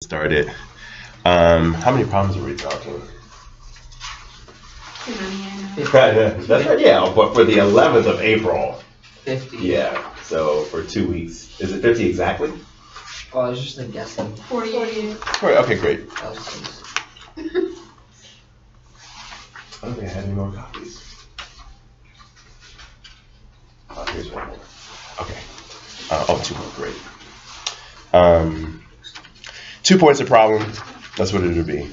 started. How many problems are we talking? That's right, yeah, but for the 11th of April. 50. Yeah, so for 2 weeks. Is it 50 exactly? Oh, I was just like guessing. 48. Okay, great. That was close. I don't think I had any more copies. Oh, here's one more. Okay. Oh, 2 more, great. 2 points a problem. That's what it would be.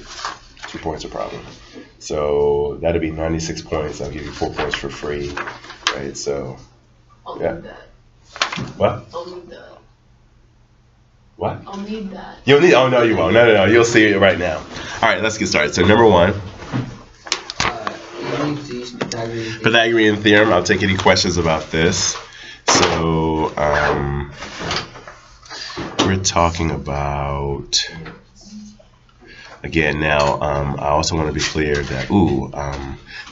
2 points a problem. So that'd be 96 points. I'll give you 4 points for free, right? So, I'll yeah. need that. What? I'll need that. What? I'll need that. You'll need. Oh no, you won't. No. You'll see it right now. All right, let's get started. So number 1, You need to use Pythagorean. Pythagorean theorem. I'll take any questions about this. So we're talking about. Again, now I also want to be clear that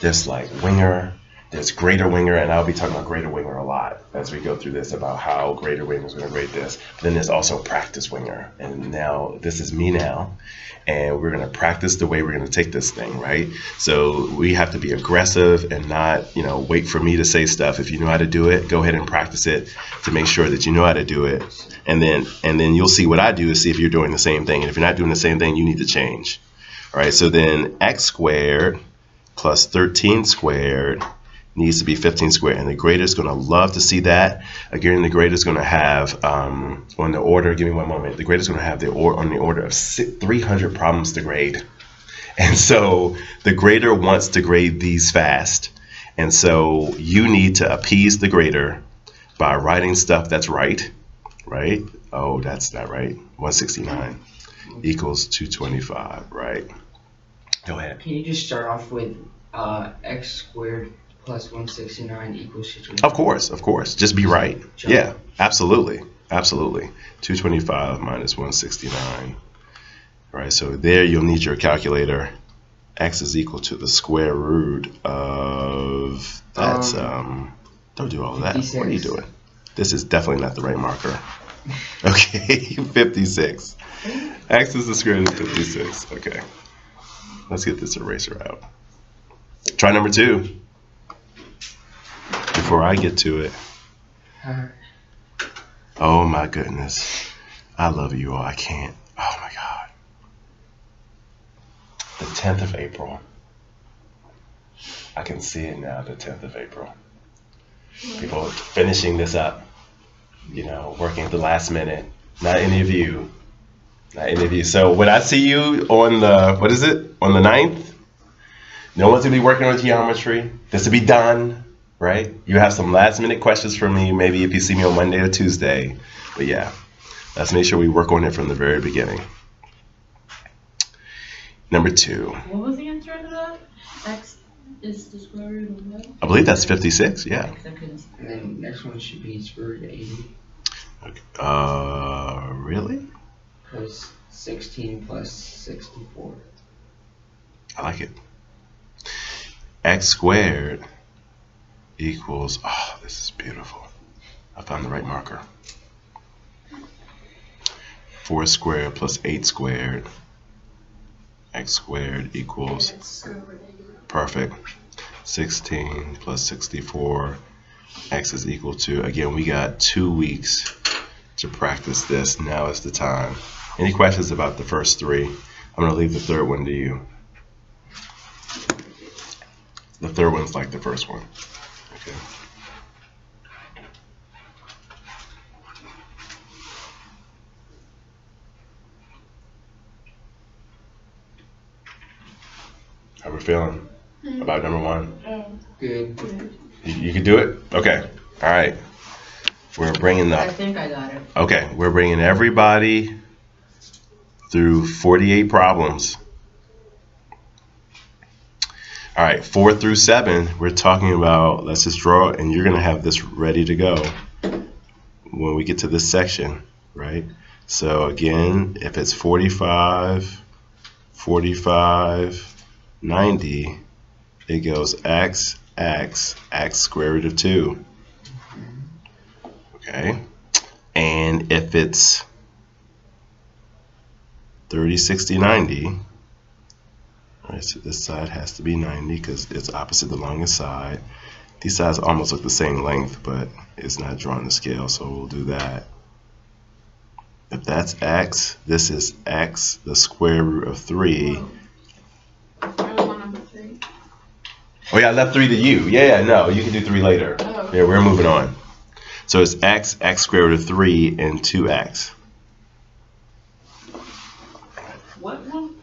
there's like winger, there's greater winger, and I'll be talking about greater winger a lot as we go through this about how greater winger is going to grade this. But then there's also practice winger, and now this is me now, and we're going to practice the way we're going to take this thing, right? So we have to be aggressive and not, wait for me to say stuff. If you know how to do it, go ahead and practice it to make sure that you know how to do it. And then you'll see what I do is see if you're doing the same thing. And if you're not doing the same thing, you need to change. All right, so then x squared plus 13 squared needs to be 15 squared. And the grader is going to love to see that. Again, the grader is going to have, on the order, give me one moment, the grader is going to have on the order of 300 problems to grade. And so the grader wants to grade these fast. And so you need to appease the grader by writing stuff that's right. Right? Oh, that's not right. 169 equals 225, right? Go ahead. Can you just start off with x squared plus 169 equals 225? Of course. Just be right. Yeah, absolutely. 225 minus 169. Right, so there you'll need your calculator. X is equal to the square root of, don't do all that. 56. What are you doing? This is definitely not the right marker. Okay, 56. X is the square root of 56. Okay. Let's get this eraser out. Try number 2. Before I get to it. Oh my goodness. I love you all. I can't. Oh my God. The 10th of April. I can see it now, the 10th of April. People finishing this up. Working at the last minute. Not any of you. So when I see you on the, what is it? On the 9th, no one's going to be working on geometry. This will be done, right? You have some last minute questions for me, maybe if you see me on Monday or Tuesday. But yeah, let's make sure we work on it from the very beginning. Number 2. What was the answer to that? X is the square root of what? I believe that's 56, yeah. And then next one should be square root of 80. Okay. Really? Because 16 plus 64. I like it. X squared equals, oh, this is beautiful. I found the right marker. 4 squared plus 8 squared. X squared equals, perfect. 16 plus 64. X is equal to, again, we got 2 weeks to practice this. Now is the time. Any questions about the first 3? I'm going to leave the third one to you. The third one's like the first one. Okay. How we feeling about number 1? Good. You can do it? Okay. All right. We're bringing I the, think I got it. okay, we're bringing everybody through 48 problems. All right, 4 through 7, we're talking about, let's just draw, and you're going to have this ready to go when we get to this section, right? So again, if it's 45, 45, 90, it goes x, x, x square root of 2. Okay, and if it's 30, 60, 90. All right, so this side has to be 90 because it's opposite the longest side. These sides almost look the same length, but it's not drawn to scale, so we'll do that. If that's x, this is x, the square root of 3. Number 3. Oh yeah, I left 3 to you. Yeah, no, you can do 3 later. Oh. Yeah, we're moving on. So it's x, x squared root of 3, and 2x. What one?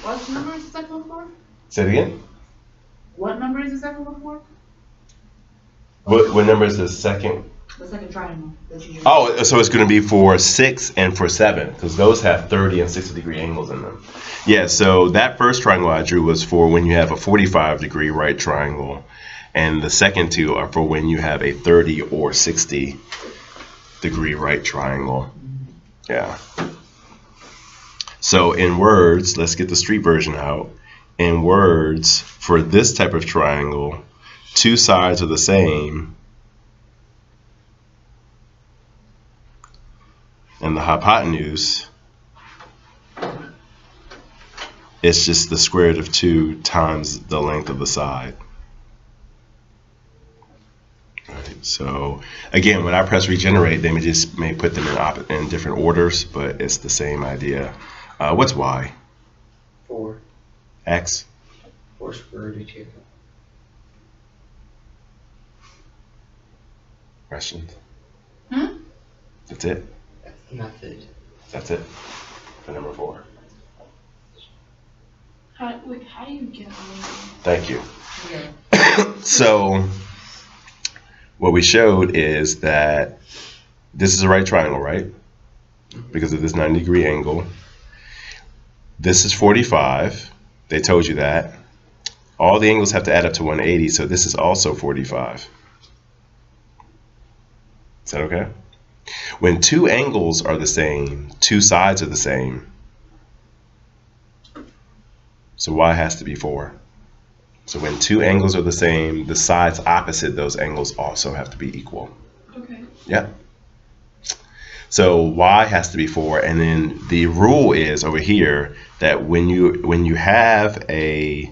What number is the second one for? Say it again. What number is the second one for? What number is the second? The second triangle that you just. Oh, so it's going to be for 6 and for 7, because those have 30 and 60 degree angles in them. Yeah, so that first triangle I drew was for when you have a 45 degree right triangle, and the second two are for when you have a 30 or 60 degree right triangle. Yeah. So in words, let's get the street version out. In words, for this type of triangle, 2 sides are the same, and the hypotenuse is just the square root of 2 times the length of the side. Right, so again, when I press regenerate, they may put them in different orders, but it's the same idea. What's y? 4. X? 4 square root of 2. Questions? Hmm? That's it? That's the method. That's it for number 4. How do you get on? Thank you. Yeah. So what we showed is that this is a right triangle, right? Because of this 90 degree angle. This is 45. They told you that. All the angles have to add up to 180, so this is also 45. Is that okay? When 2 angles are the same, 2 sides are the same. So y has to be 4. So when 2 angles are the same, the sides opposite those angles also have to be equal. Okay. Yeah. So y has to be 4, and then the rule is over here that when you have a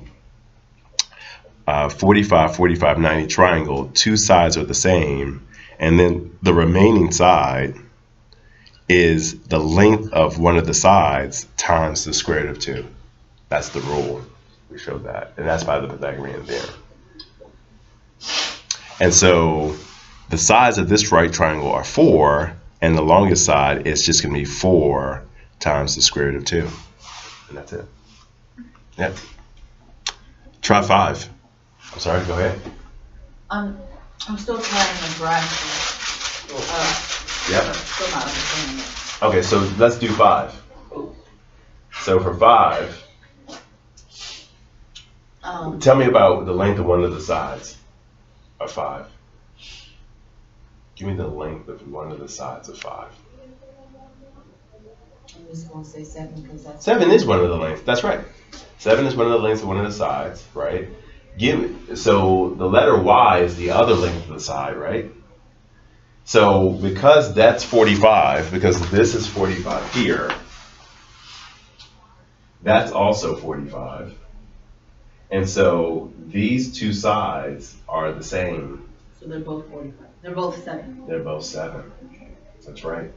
45, 45, 90 triangle, 2 sides are the same, and then the remaining side is the length of one of the sides times the square root of 2. That's the rule. We showed that, and that's by the Pythagorean theorem. And so the sides of this right triangle are 4, and the longest side is just going to be 4 times the square root of 2. And that's it. Yep. Try 5. I'm sorry, go ahead. I'm still trying to grasp it. Yep. Still not understanding it. Okay, so let's do 5. So for 5, tell me about the length of one of the sides of 5. Give me the length of one of the sides of 5. I'm just going to say 7 because that's... 7 is one of the lengths. That's right. 7 is one of the lengths of one of the sides, right? So the letter y is the other length of the side, right? So because that's 45, because this is 45 here, that's also 45. And so these 2 sides are the same. So they're both 45. They're both 7. They're both 7. That's right.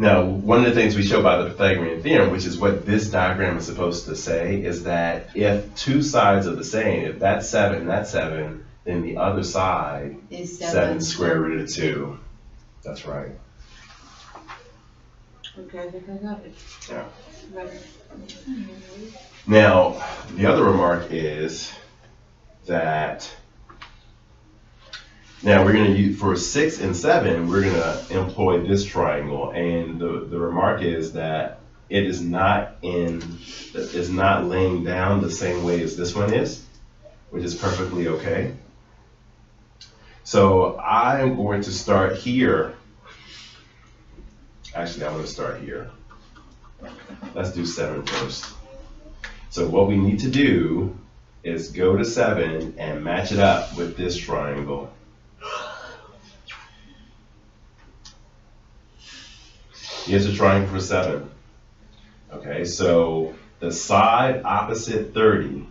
Now, one of the things we show by the Pythagorean theorem, which is what this diagram is supposed to say, is that if 2 sides are the same, if that's 7, then the other side Is 7 square root of 2. That's right. Okay, I think I got it. Yeah. Right. Now, the other remark is that now we're going to use, for 6 and 7, we're going to employ this triangle, and the remark is that it is not laying down the same way as this one is, which is perfectly okay. So I'm going to start here. Actually, I'm going to start here. Let's do 7 first. So what we need to do is go to 7 and match it up with this triangle. Here's a triangle for 7. Okay, so the side opposite 30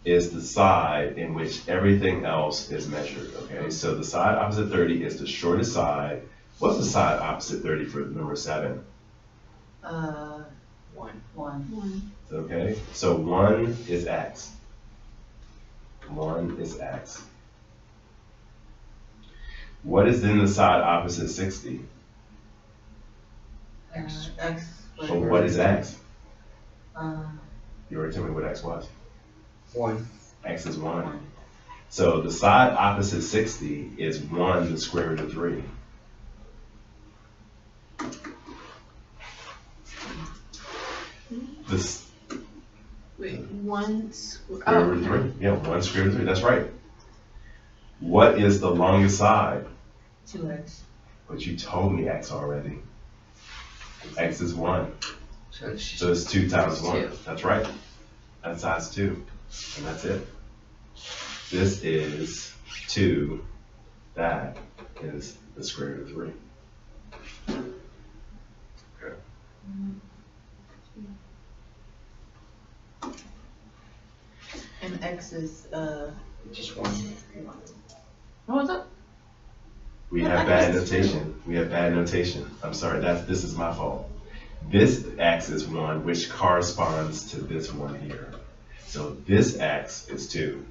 is the side in which everything else is measured. Okay, so the side opposite 30 is the shortest side. What's the side opposite 30 for number 7? 1. Okay, so 1 is x. 1 is x. What is then the side opposite 60? X. So what is x? Uh, You already told me what x was. 1. X is 1. So the side opposite 60 is 1 the square root of 3. This Wait, 1 square. square root of 3. Yeah, 1 square root of 3. That's right. What is the longest side? 2x. But you told me x already. X is 1. So it's just So it's 2 times 1. 2. That's right. That's size 2. And that's it. This is 2. That is the square root of 3. Okay. And x is just 1. what was that? We have bad notation. We have bad notation. I'm sorry. This is my fault. This x is 1, which corresponds to this one here. So this x is 2.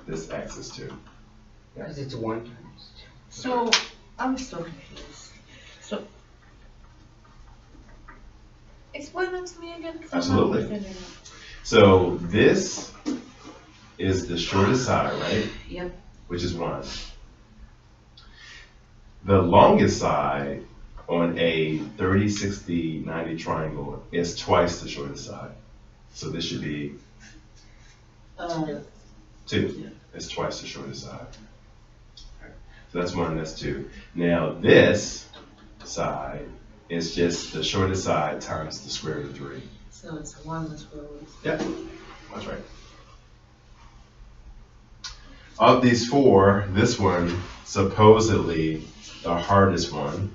This x is 2. Because it's 1 times 2. So I'm so confused. So explain that to me again. 'Cause I'm not Absolutely. figuring it out. So this is the shortest side, right? Yep. Which is 1. The longest side on a 30, 60, 90 triangle is twice the shortest side. So this should be 2. It's twice the shortest side. Okay. So that's 1, that's 2. Now this side is just the shortest side times the square root of 3. So it's 1 the square root. Yeah, that's right. Of these 4, this one, supposedly the hardest one,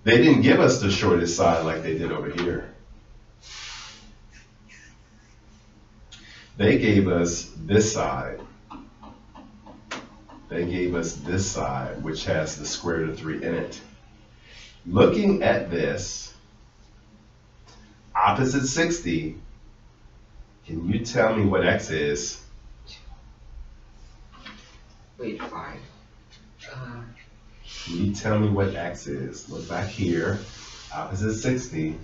they didn't give us the shortest side like they did over here. They gave us this side. They gave us this side, which has the square root of 3 in it. Looking at this, opposite 60, can you tell me what x is? Wait, 5. Can you tell me what x is? Look back here, opposite 60,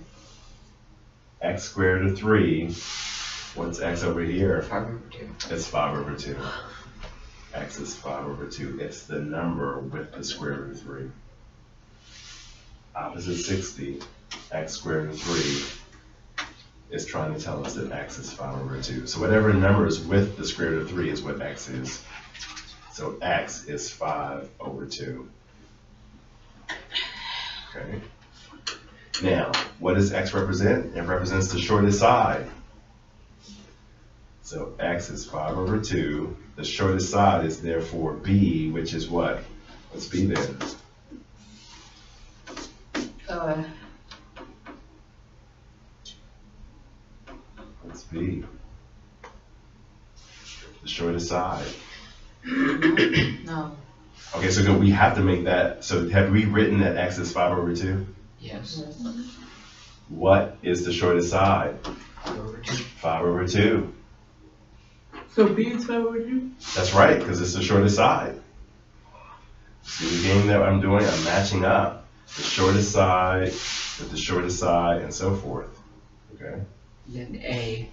x squared root of 3. What's x over here? 5 over 2. It's 5 over 2. X is 5 over 2. It's the number with the square root of 3. Opposite 60, x squared root of 3 is trying to tell us that x is 5 over 2. So whatever number is with the square root of 3 is what x is. So x is 5 over 2. Okay. Now, what does x represent? It represents the shortest side. So x is 5 over 2. The shortest side is therefore b, which is what? What's b then? What's b? The shortest side. No. Okay, so we have to make that. So have we written that x is 5 over 2? Yes. What is the shortest side? 5 over 2. 5 over 2. So B is 5 over 2? That's right, because it's the shortest side. See the game that I'm doing? I'm matching up the shortest side with the shortest side and so forth. Okay. Then A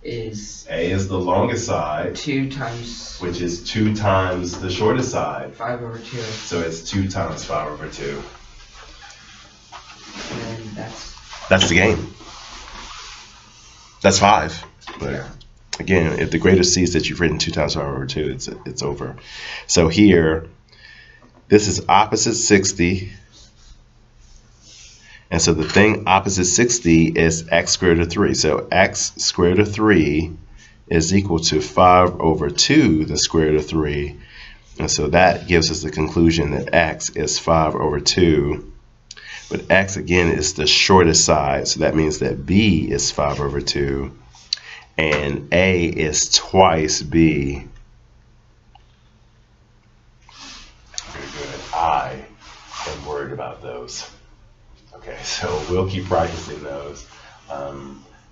is A is the longest side, 2 times which is 2 times the shortest side. 5 over 2. So it's 2 times 5 over 2. And then That's the game. That's 5. But again, if the grader sees that you've written 2 times 5 over 2, it's over. So here, this is opposite 60. And so the thing opposite 60 is x squared root of 3. So x squared root of 3 is equal to 5 over 2, the square root of 3. And so that gives us the conclusion that x is 5 over 2. But x, again, is the shortest side. So that means that b is 5/2. And a is twice b. Very good. I am worried about those. Okay, so we'll keep practicing those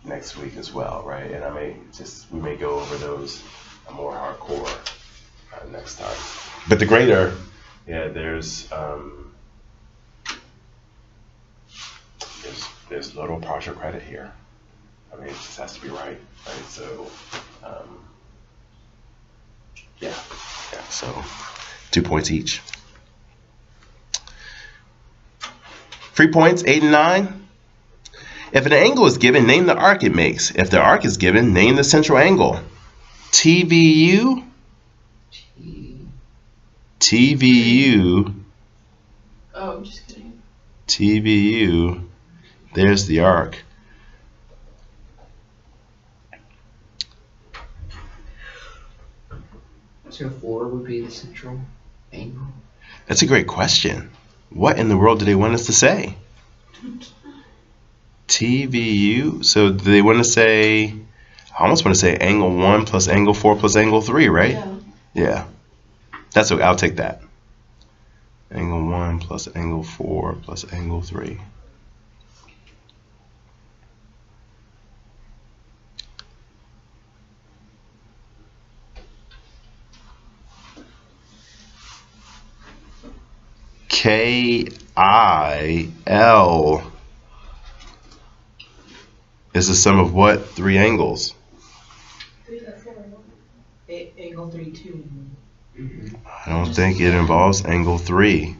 next week as well, right? And we may go over those more hardcore next time. But the greater, yeah, there's little partial credit here. I mean, it just has to be right? So, yeah. So 2 points each. Free points 8 and 9. If an angle is given, name the arc it makes. If the arc is given, name the central angle. TVU. TVU. Oh, I'm just kidding. TVU. There's the arc. So 4 would be the central angle. That's a great question. What in the world do they want us to say? TVU. So do they want to say? I almost want to say angle 1 plus angle 4 plus angle 3, right? Yeah. Yeah. That's okay. I'll take that. Angle 1 plus angle 4 plus angle 3. KIL is the sum of what 3 angles? Angle 3, 2. I don't think it involves angle 3.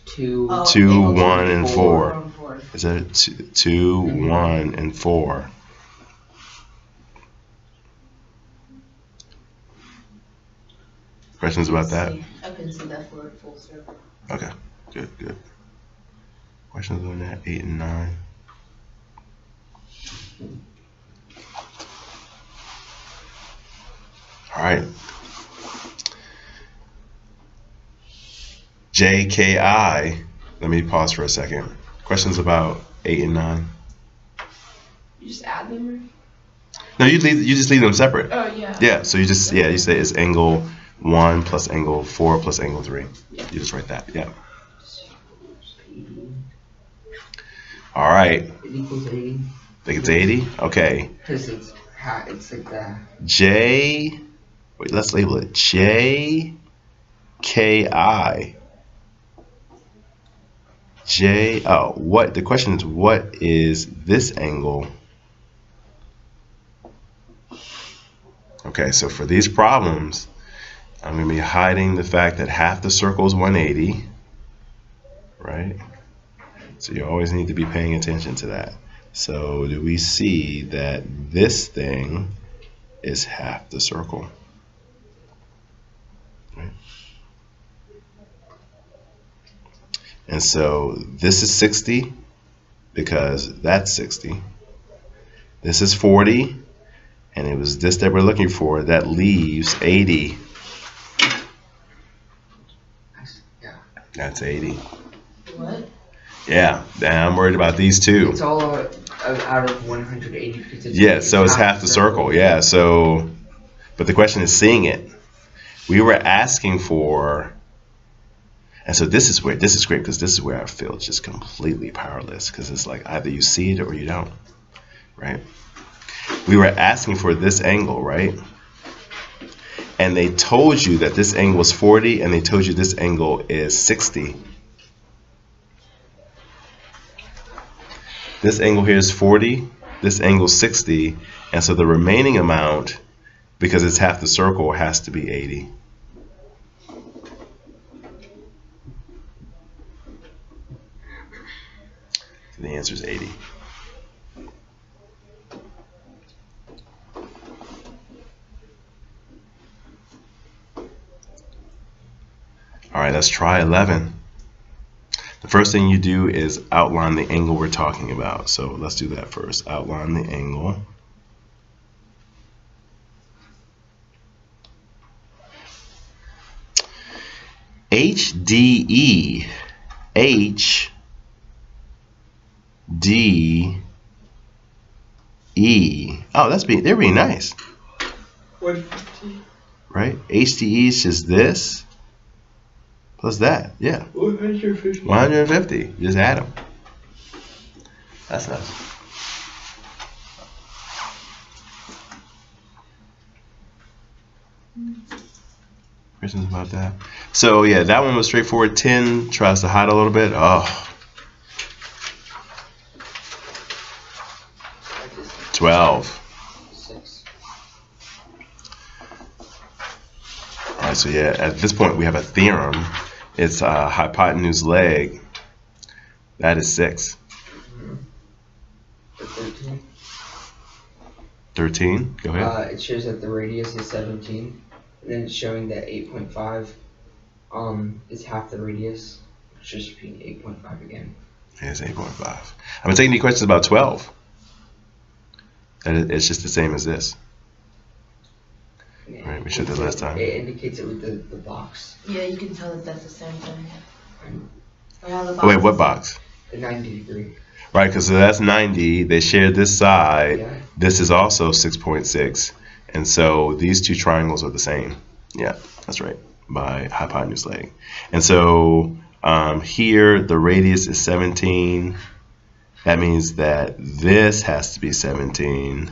2, 2, 1, and 4. 4. Is that 2, 1, and 4? Questions about that? I can see that for full circle. Okay, good. Questions on that? 8 and 9. All right. JKI. Let me pause for a second. Questions about 8 and 9? You just add them? No, you just leave them separate. Oh, yeah. Yeah, so you just, you say it's angle 1 plus angle 4 plus angle 3. Yeah. You just write that, yeah. All right. It equals 80. Think it's 80? Okay. Because it's like that. Let's label it JKI. The question is, what is this angle? Okay, so for these problems, I'm going to be hiding the fact that half the circle is 180, right? So you always need to be paying attention to that. So do we see that this thing is half the circle? Right? And so this is 60 because that's 60. This is 40, and it was this that we're looking for. That leaves 80. Yeah. That's 80. What? Yeah, I'm worried about these two. It's all out of 180 because it's Yeah, so it's half the circle. Yeah, so, but the question is seeing it. We were asking for, and so this is great because this is where I feel just completely powerless, because it's like either you see it or you don't, right? We were asking for this angle, right? And they told you that this angle is 40, and they told you this angle is 60. This angle here is 40, this angle is 60, and so the remaining amount, because it's half the circle, has to be 80. So the answer is 80. All right, let's try 11. The first thing you do is outline the angle we're talking about. So let's do that first. Outline the angle. HDE. H D E. Oh, they're being nice. 150. Right? HDE is just this plus that. Yeah. 150. 150. Just add them. That's nice. Questions about that? So yeah, that one was straightforward. 10 tries to hide a little bit. Oh. 12. 6. All right, so yeah, at this point we have a theorem. It's hypotenuse leg. That is 6. 13. 13. Go ahead. It shows that the radius is 17, and then it's showing that 8.5 is half the radius. It's just repeating 8.5 again. It's 8.5. I'm taking any questions about 12. It's just the same as this. Yeah, Right, we showed that last time. It indicates it with the box. Yeah, you can tell that that's the same thing. Or how the Oh, wait, box- what box? The 90 degree. Right, because that's 90. They share this side. Yeah. This is also 6.6. And so these two triangles are the same. Yeah, that's right, by hypotenuse leg. And so here the radius is 17. That means that this has to be 17.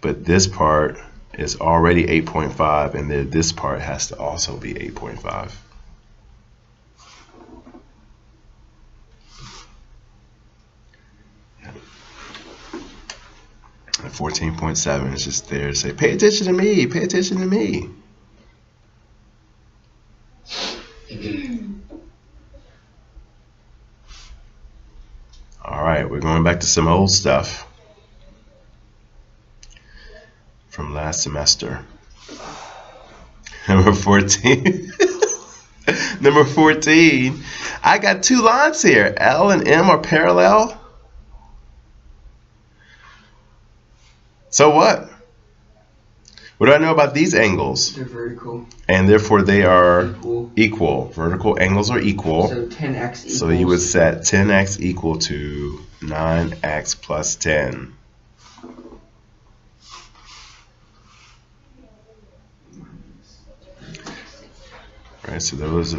But this part is already 8.5, and then this part has to also be 8.5. 14.7 is just there to say, pay attention to me, pay attention to me. All right, we're going back to some old stuff from last semester. Number 14. Number 14. I got two lines here. L and M are parallel. So what? What do I know about these angles? They're vertical. And therefore they are Equal. equal. Vertical angles are equal. So 10x equals. So you would set 10x equal to 9x plus 10. Right, so those.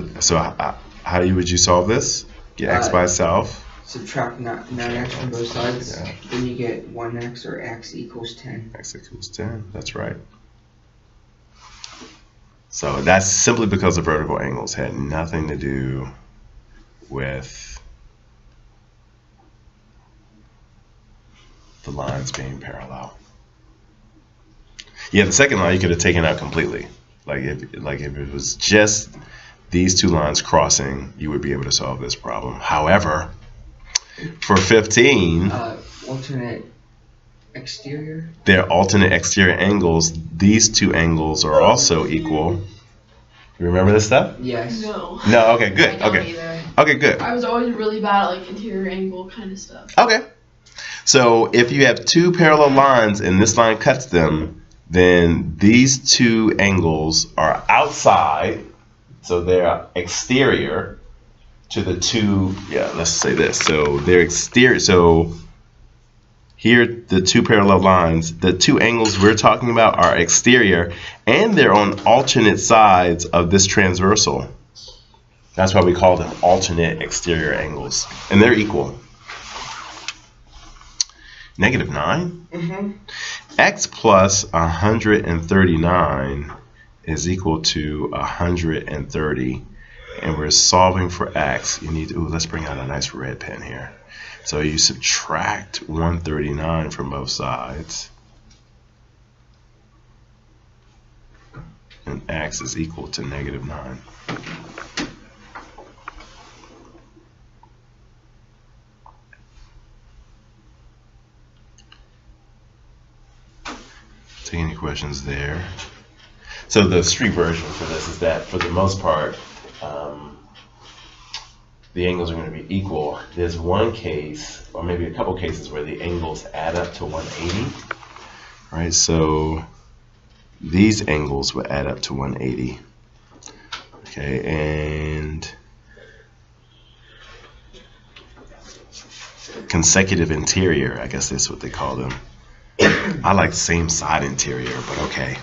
How would you solve this? Get x by itself. Subtract 9x from both sides. Yeah. Then you get 1x or x equals 10. X equals 10. That's right. So that's simply because the vertical angles had nothing to do with the lines being parallel. Yeah, the second line you could have taken out completely. Like if it was just these two lines crossing, you would be able to solve this problem. However, for 15, Alternate exterior. they're alternate exterior angles. These two angles are also equal. You remember this stuff? Yes. No. No. Okay. I Good. don't Okay. either. Okay. Good. I was always really bad at like interior angle kind of stuff. Okay. So if you have two parallel lines and this line cuts them, then these two angles are outside, so they're exterior to the two. Yeah, let's say this. So they're exterior. So here, the two parallel lines, the two angles we're talking about are exterior, and they're on alternate sides of this transversal. That's why we call them alternate exterior angles, and they're equal. -9? Mm-hmm. X plus 139 is equal to 130. And we're solving for X. You need to, let's bring out a nice red pen here. So you subtract 139 from both sides. And X is equal to -9. Take any questions there. So the street version for this is that for the most part, the angles are going to be equal. There's one case, or maybe a couple cases, where the angles add up to 180. Right, so these angles will add up to 180. Okay, and consecutive interior, I guess that's what they call them. I like same side interior, but okay.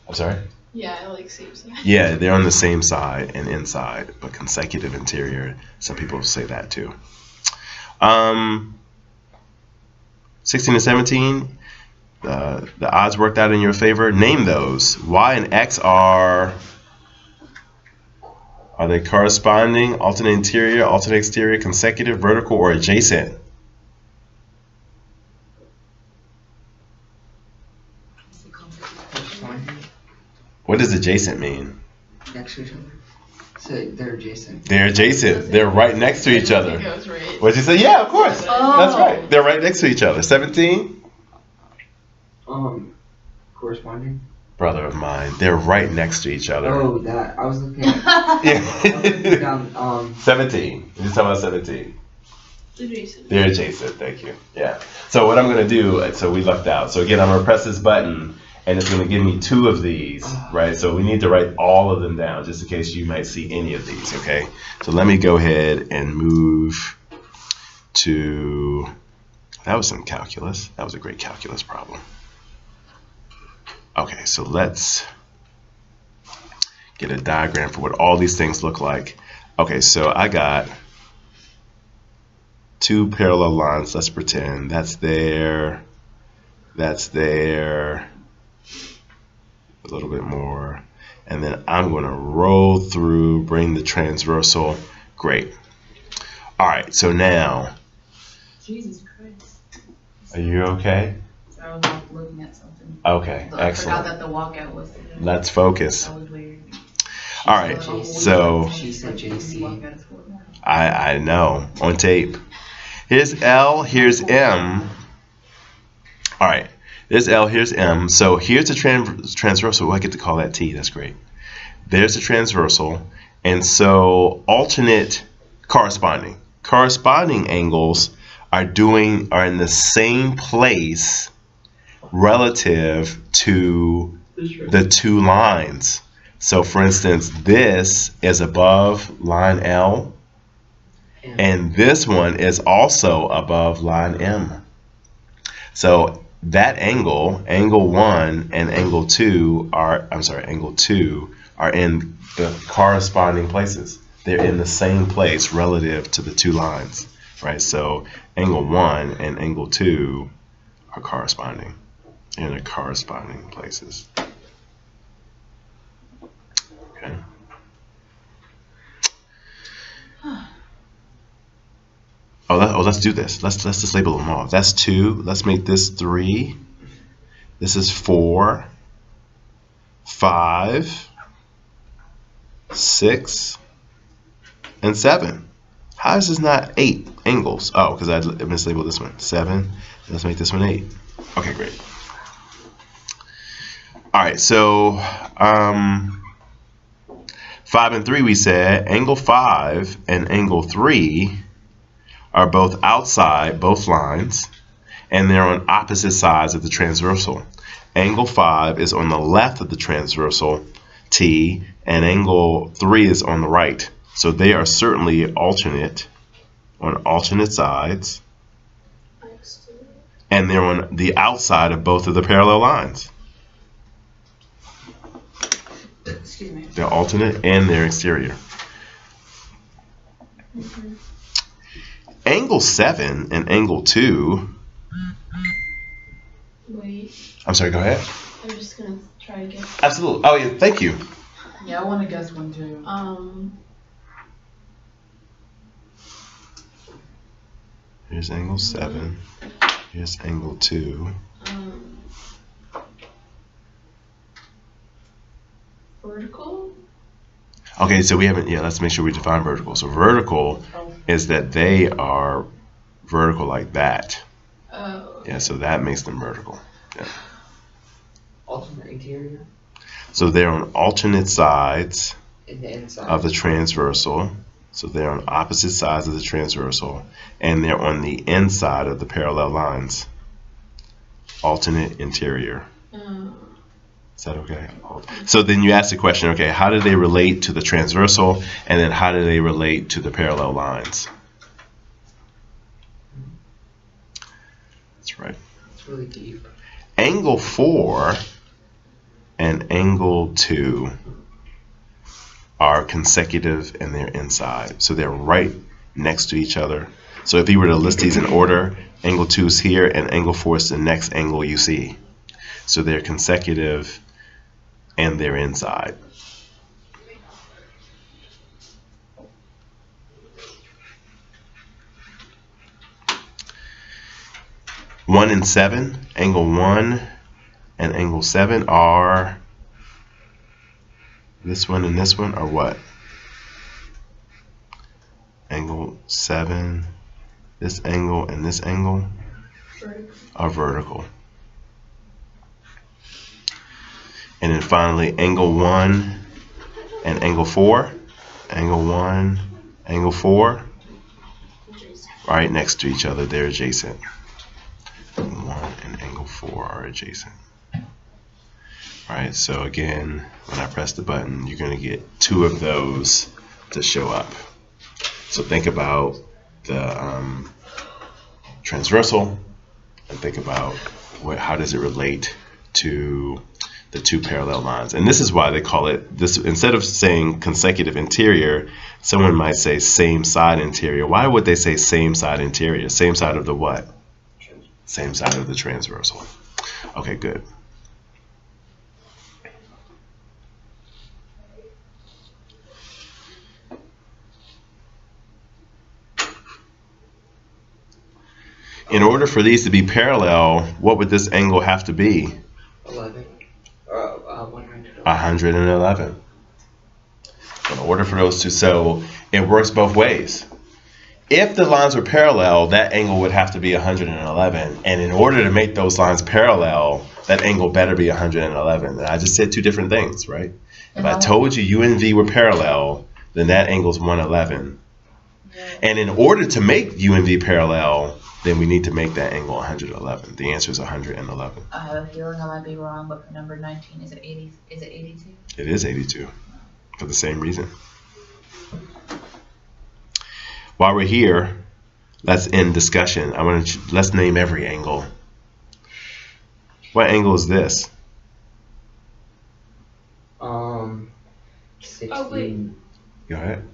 I'm sorry? Yeah, I like same side. Yeah, they're on the same side and inside, but consecutive interior. Some people say that too. 16 and 17, the odds worked out in your favor. Name those. Y and X are they corresponding, alternate interior, alternate exterior, consecutive, vertical, or adjacent? What does adjacent mean? Next to each other. So they're adjacent. They're adjacent. They're right next to each other. I think I was right. What'd you say? Yeah, of course. Oh. That's right. They're right next to each other. 17? Corresponding. Brother of mine. They're right next to each other. Oh, that I was looking at. I was looking down, 17. You're talking about 17. Adjacent. They're adjacent. Thank you. Yeah. So what I'm going to do, so we left out. So again, I'm going to press this button, and it's going to give me 2 of these, right? So we need to write all of them down, just in case you might see any of these, okay? So let me go ahead and move to, that was some calculus. That was a great calculus problem. Okay, so let's get a diagram for what all these things look like. Okay, so I got 2 parallel lines. Let's pretend that's there, a little bit more, and then I'm going to roll through, bring the transversal. Great. All right, so now, Jesus Christ. are you okay? I was off looking at something. Okay, I excellent. forgot that the walkout was today. Let's focus. That was weird. All right, so she said JC. Walkout is for now. I know, on tape. Here's L, here's M. All right, there's L, here's M. So here's the transversal. Oh, I get to call that T. That's great. There's the transversal. And so alternate corresponding angles are in the same place relative to the 2 lines. So for instance, this is above line L, and this one is also above line M. So that angle 1 and angle 2 are in the corresponding places. They're in the same place relative to the 2 lines, right? So angle 1 and angle 2 are corresponding in the corresponding places. Okay. Let's do this. Let's just label them all. That's 2. Let's make this 3. This is 4, 5, 6, and 7. How is this not 8 angles? Oh, because I mislabeled this one. 7. Let's make this one 8. Okay, great. All right, so 5 and 3, we said angle 5 and angle 3 are both outside both lines, and they're on opposite sides of the transversal. Angle 5 is on the left of the transversal T, and angle 3 is on the right. So they are certainly alternate, on alternate sides, and they're on the outside of both of the parallel lines. Excuse me. They're alternate and they're exterior. Angle 7 and angle 2. Wait, I'm sorry, go ahead. I'm just gonna try again. Absolutely. Oh, yeah, thank you. Yeah, I want to guess one too. Here's angle 7. Here's angle 2. Vertical? Okay, so we haven't, let's make sure we define vertical. So vertical is that they are vertical like that. Oh. Yeah, so that makes them vertical. Yeah. Alternate interior So they're on alternate sides in the inside. of the transversal. So they're on opposite sides of the transversal, and they're on the inside of the parallel lines. Alternate interior. Is that okay? So then you ask the question, okay, how do they relate to the transversal, and then how do they relate to the parallel lines? right? It's really deep. Angle 4 and angle 2 are consecutive and they're inside. So they're right next to each other. So if you were to list these in order, angle 2 is here and angle 4 is the next angle you see. So they're consecutive and they're inside. One and 7, angle 1 and angle 7 are, this one and this one are what? Angle 7, this angle and this angle are vertical. And then finally, angle 1 and angle 4, angle 1, angle 4, right next to each other, they're adjacent. 1 and angle 4 are adjacent. Alright, so again, when I press the button, you're going to get 2 of those to show up. So think about the transversal and think about how does it relate to the 2 parallel lines. And this is why they call it this. Instead of saying consecutive interior, someone might say same side interior. Why would they say same side interior? Same side of the what? Same side of the transversal. Okay, good. In order for these to be parallel, what would this angle have to be? 11. 111. 111. In order for those two, so it works both ways. If the lines were parallel, that angle would have to be 111. And in order to make those lines parallel, that angle better be 111. And I just said 2 different things, right? If I told you U and V were parallel, then that angle is 111. And in order to make U and V parallel, then we need to make that angle 111. The answer is 111. I have a feeling I might be wrong, but for number 19, is it 80? Is it 82? It is 82 for the same reason. While we're here, let's end discussion. Let's name every angle. What angle is this? 16. Oh, wait. Go ahead.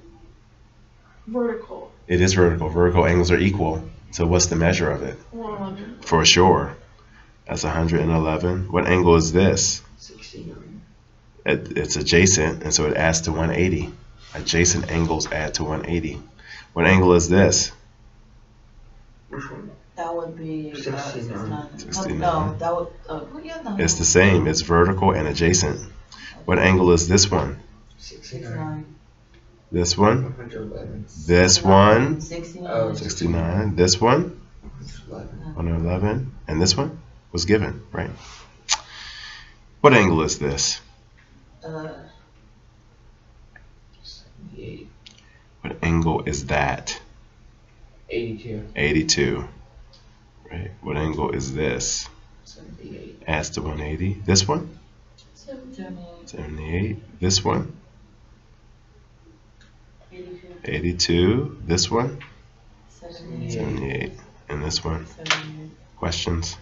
Vertical. It is vertical. Vertical angles are equal. So what's the measure of it? 111. For sure. That's 111. What angle is this? 69. It's adjacent, and so it adds to 180. Adjacent angles add to 180. What angle is this? Which one? That would be 69. 69. No, that would. Yeah, no. It's the same. It's vertical and adjacent. What angle is this one? 69. This one? 111. This one? 69. Oh, 69. This one? 11. 111. And this one was given, right? What angle is this? 78. What angle is that? 82. 82. Right. What angle is this? 78. Adds to 180. This one? 78. 78. This one? 82. 82. This one? 78. 78. And this one? 78. Questions?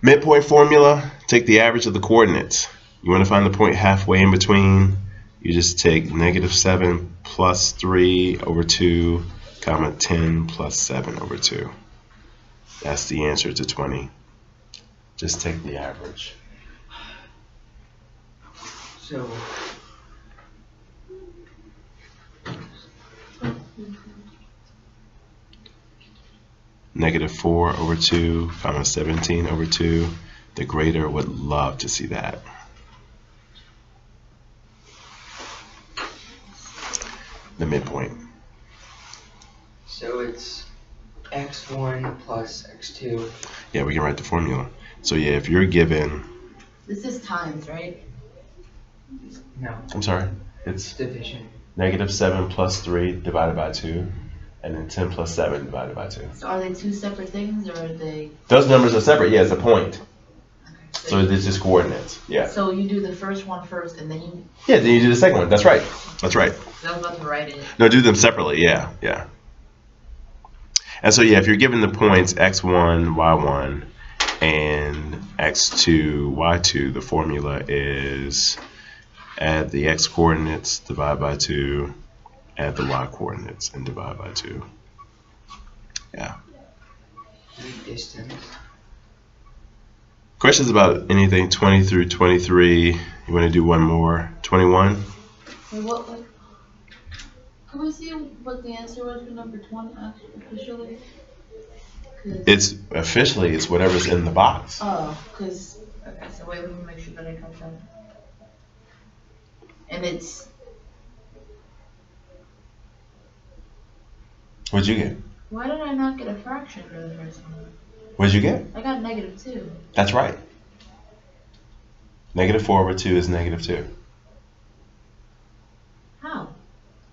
Midpoint formula, take the average of the coordinates. You want to find the point halfway in between, you just take -7 plus 3 over 2, comma 10 plus 7 over 2. That's the answer to 20. Just take the average. So, -4 over 2, comma 17 over 2. The grader would love to see that. The midpoint. so it's x1 plus x2. Yeah, we can write the formula. So yeah, if you're given, This is times, right? No, I'm sorry, it's division. -7 plus 3 divided by 2, and then 10 plus 7 divided by 2. So are they 2 separate things, or are they? Those numbers are separate. Yeah, it's a point. Okay. So it's just coordinates. Yeah. So you do the first one first, and then you. Yeah, then you do the second one. That's right. That's right. I was about to write it. No, do them separately. Yeah, yeah. And so yeah, if you're given the points x1, y1, and x2, y2, the formula is add the x coordinates, divide by 2, add the y coordinates, and divide by 2. Yeah. Distance. Questions about anything 20 through 23? You want to do one more? 21? Wait, what? Can we see what the answer was for number 20 officially? It's officially, it's whatever's in the box. Oh, because, okay, so wait, let me make sure that I got that. And it's, What'd you get? why did I not get a fraction for the first one? What'd you get? I got -2. That's right. -4/2 is -2. How?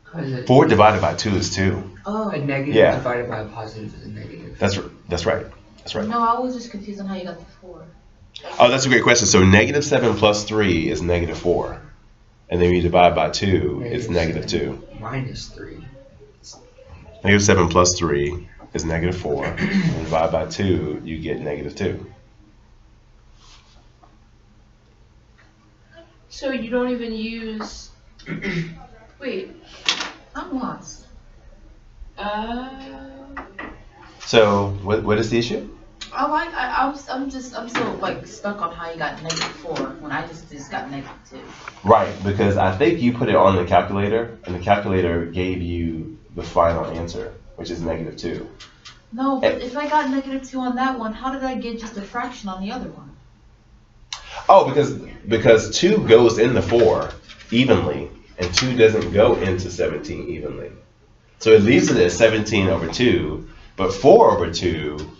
'Cause 4 divided by 2 is 2. Oh. a negative Yeah. divided by a positive is a negative. That's right. That's right. No, I was just confused on how you got the 4. Oh, that's a great question. So -7 plus 3 is -4. And then you divide by 2, it's -2. Minus 3. -7 plus 3 is -4. And divide by 2, you get -2. So you don't even use. Wait. I'm lost. So what is the issue? Oh, I'm still like stuck on how you got -4 when I just got -2. Right, because I think you put it on the calculator, and the calculator gave you the final answer, which is -2. No, but if I got -2 on that one, how did I get just a fraction on the other one? Oh, because 2 goes in the 4 evenly, and 2 doesn't go into 17 evenly. So it leaves it at 17/2, but 4/2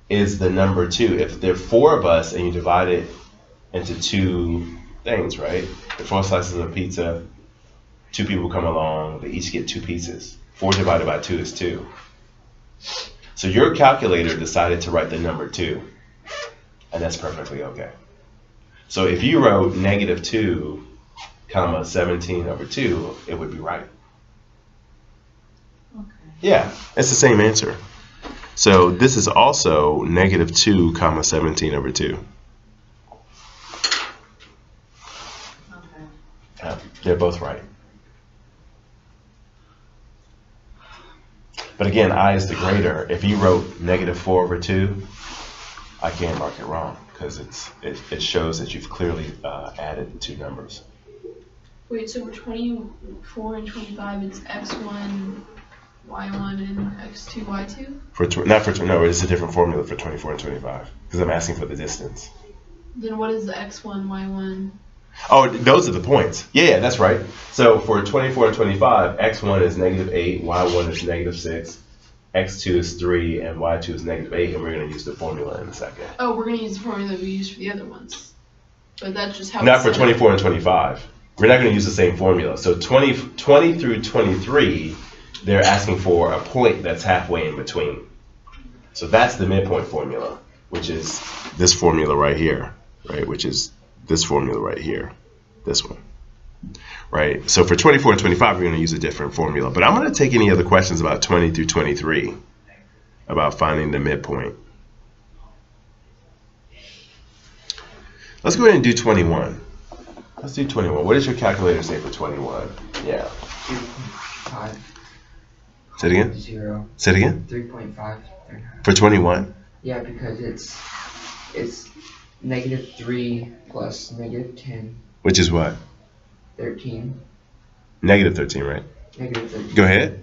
is the number 2. If there are 4 of us and you divide it into 2 things, right? The 4 slices of pizza, 2 people come along, they each get 2 pieces. 4 divided by 2 is 2. So your calculator decided to write the number 2, and that's perfectly okay. So if you wrote -2, 17/2, it would be right. Okay. Yeah, it's the same answer. So this is also -2, 17/2. Okay. They're both right. But again, I is the greater. If you wrote -4/2, I can't mark it wrong because it shows that you've clearly added the 2 numbers. Wait, so for 24 and 25, it's x1, y1, and x2, y2? No, it's a different formula for 24 and 25 because I'm asking for the distance. Then what is the x1, y1? Oh, those are the points. Yeah, that's right. So for 24 and 25, x1 is -8, y1 is -6, x2 is 3, and y2 is -8, and we're going to use the formula in a second. Oh, we're going to use the formula that we used for the other ones. But that's just how Not it's for set up. 24 and 25. We're not going to use the same formula. So 20 through 23, they're asking for a point that's halfway in between. So that's the midpoint formula, which is this formula right here, right? Which is this formula right here, this one, right? So for 24 and 25, we're going to use a different formula. But I'm going to take any other questions about 20 through 23, about finding the midpoint. Let's go ahead and do 21. Let's do 21. What does your calculator say for 21? Yeah. 3.5. Say it again? 0. Say it again? 3.5. For 21? Yeah, because it's -3 plus -10. Which is what? 13. -13, right? -13. Go ahead.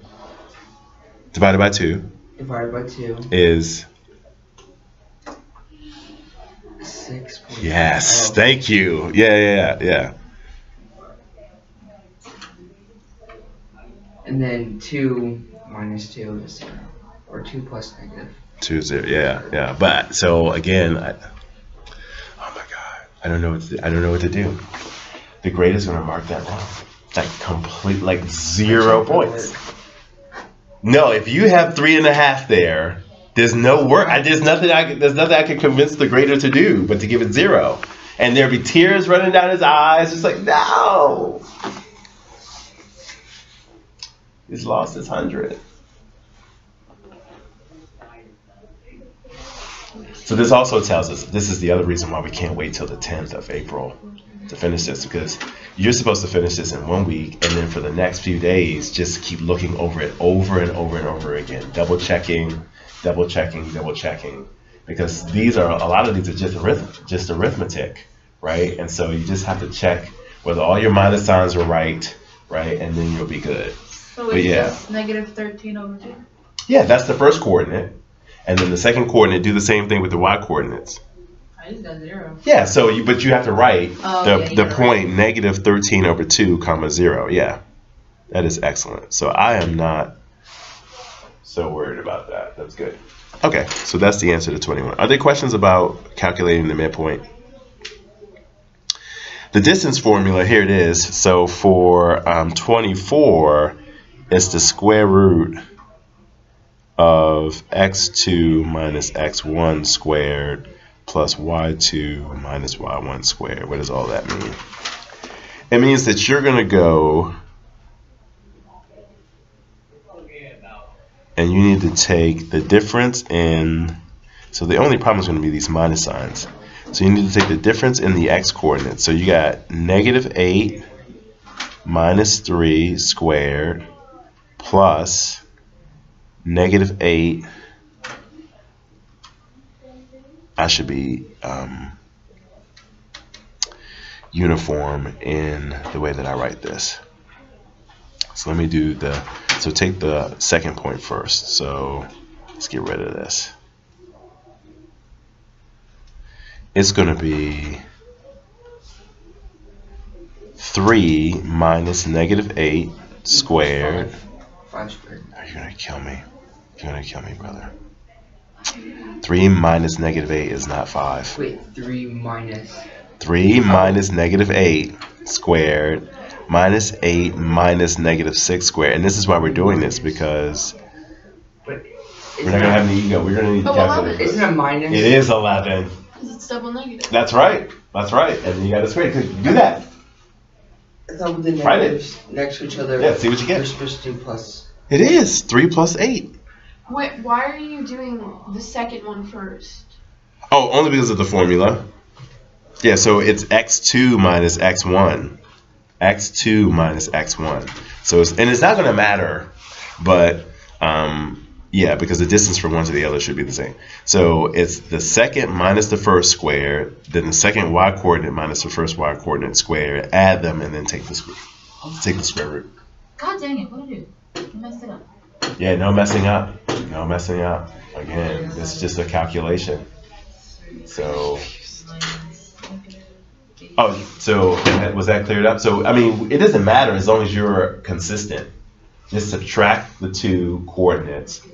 Divided by 2 Divided by 2 is... 6. Yes, thank you. Yeah. And then 2 minus 2 is 0. Or 2 plus -2. 0. Yeah. But so again, oh my God, I don't know what to do. The grade is going to mark that wrong. Like 0 points. No, if you have 3.5 there, there's no work. There's nothing I can convince the grader to do but to give it 0. And there'll be tears running down his eyes. Just like, no. He's lost his 100. So this also tells us, this is the other reason why we can't wait till the 10th of April to finish this, because you're supposed to finish this in 1 week, and then for the next few days, just keep looking over it over and over and over again, double checking, because these are, a lot of these are just arithmetic, right? And so you just have to check whether all your minus signs are right, and then you'll be good. So But it's yeah. just negative 13 over 2. Yeah, that's the first coordinate. And then the second coordinate, do the same thing with the y coordinates. I just got 0. Yeah, so but you have to write Oh, the point negative 13 over 2 comma 0. Yeah, that is excellent. So I am not so worried about that. That's good. Okay, so that's the answer to 21. Are there questions about calculating the midpoint? The distance formula, here it is. So for 24, it's the square root of x2 minus x1 squared plus y2 minus y1 squared. What does all that mean? It means that you're going to go and you need to take the difference in, so the only problem is going to be these minus signs. So you need to take the difference in the x coordinates. So you got negative 8 minus 3 squared plus negative 8. I should be uniform in the way that I write this. So let me do so take the second point first. So let's get rid of this. It's going to be 3 minus negative 8 squared. 5 squared. Are you going to kill me? You're going to kill me, brother. 3 minus negative 8 is not 5. Wait, 3 minus. 3 minus negative 8 squared minus 8 minus negative 6 squared. And this is why we're doing this, because But we're not going to have any ego. We're going to need to Oh, well, calculate this. Isn't it minus? It is 11. Because it's double negative. That's right. That's right. And then you got to square it. Do that. I thought with the Write it. negatives next to each other. Yeah, see what you We're get. supposed to do plus. It is 3 plus 8. Wait, why are you doing the second one first? Oh, only because of the formula. Yeah, so it's x2 minus x1. x2 minus x1. So it's not going to matter, but yeah, because the distance from one to the other should be the same. So it's the second minus the first squared, then the second y coordinate minus the first y coordinate squared. Add them and then take the square root. God dang it, what did I do? I messed it up. Yeah, no messing up. No messing up. Again, this is just a calculation. So, oh, so was that cleared up? So, I mean, it doesn't matter as long as you're consistent. Just subtract the two coordinates,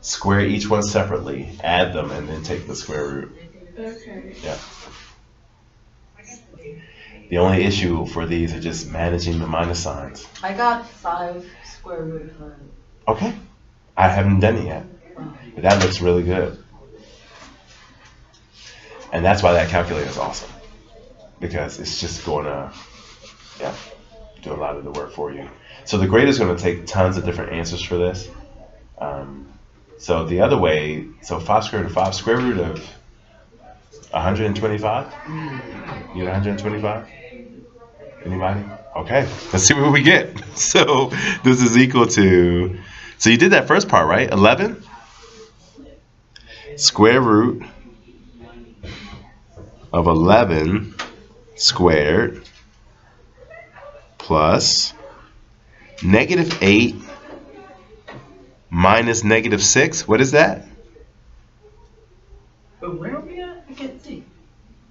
square each one separately, add them, and then take the square root. Okay. Yeah. The only issue for these are just managing the minus signs. I got 5 square root of 100. Okay. I haven't done it yet, but that looks really good. And that's why that calculator is awesome, because it's just going to, yeah, do a lot of the work for you. So the grader's going to take tons of different answers for this. So the other way, so 5 square root of 5, square root of 125? You get 125? Anybody? Okay, let's see what we get. So this is equal to, so you did that first part, right? 11? Square root of 11 squared plus negative 8 minus negative 6. What is that? But where are we at? I can't see.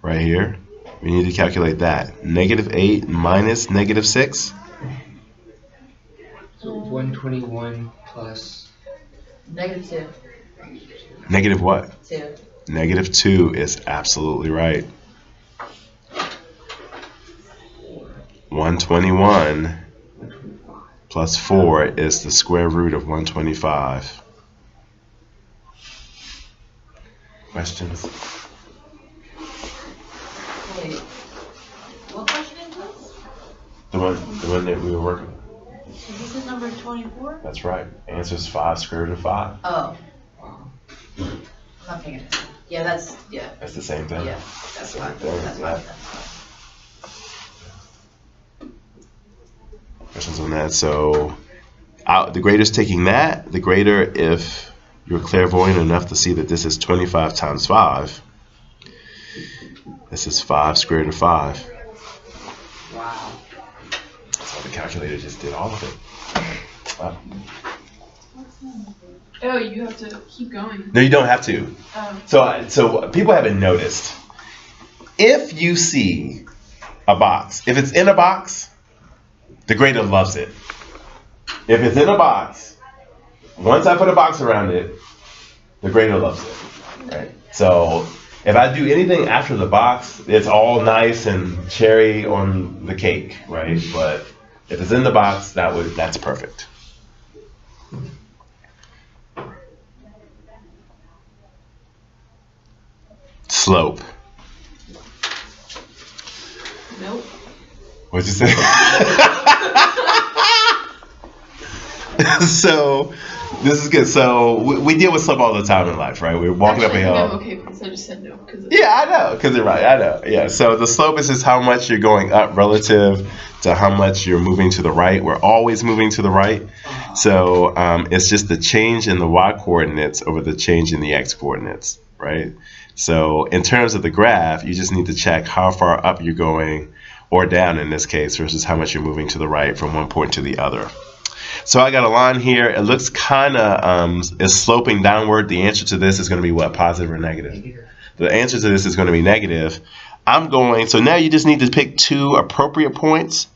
Right here. We need to calculate that. Negative 8 minus negative 6. So 121 plus. Negative 2. Negative what? 2. Negative 2 is absolutely right. 121 plus 4 is the square root of 125. Questions? Wait. What question is this? The one that we were working with. So this is number 24? That's right. Answer's 5 square root of 5. Oh. Wow. I'm not paying attention. Yeah, that's That's the same thing? yeah. That's fine. Same thing, That's yeah. fine. That's fine. Questions on that? So the grader's taking that. The grader, if you're clairvoyant enough to see that this is 25 times 5, this is 5 square root of 5. Wow. So the calculator just did all of it. Wow. Oh, you have to keep going. No, you don't have to. Oh. So people haven't noticed. If you see a box, if it's in a box, the grader loves it. If it's in a box, once I put a box around it, the grader loves it. Right? So if I do anything after the box, it's all nice and cherry on the cake, right? But if it's in the box, that's perfect. Slope. Nope. What'd you say? So this is good. So we deal with slope all the time in life, right? We're walking Actually, up a hill. I'm okay because I just said no. Yeah, I know, because you're right. I know. Yeah. So the slope is just how much you're going up relative to how much you're moving to the right. We're always moving to the right. So it's just the change in the y coordinates over the change in the x coordinates, right? So in terms of the graph, you just need to check how far up you're going, or down in this case, versus how much you're moving to the right from one point to the other. So I got a line here. It looks kind of is sloping downward. The answer to this is going to be what? Positive or negative? The answer to this is going to be negative. So now you just need to pick 2 appropriate points.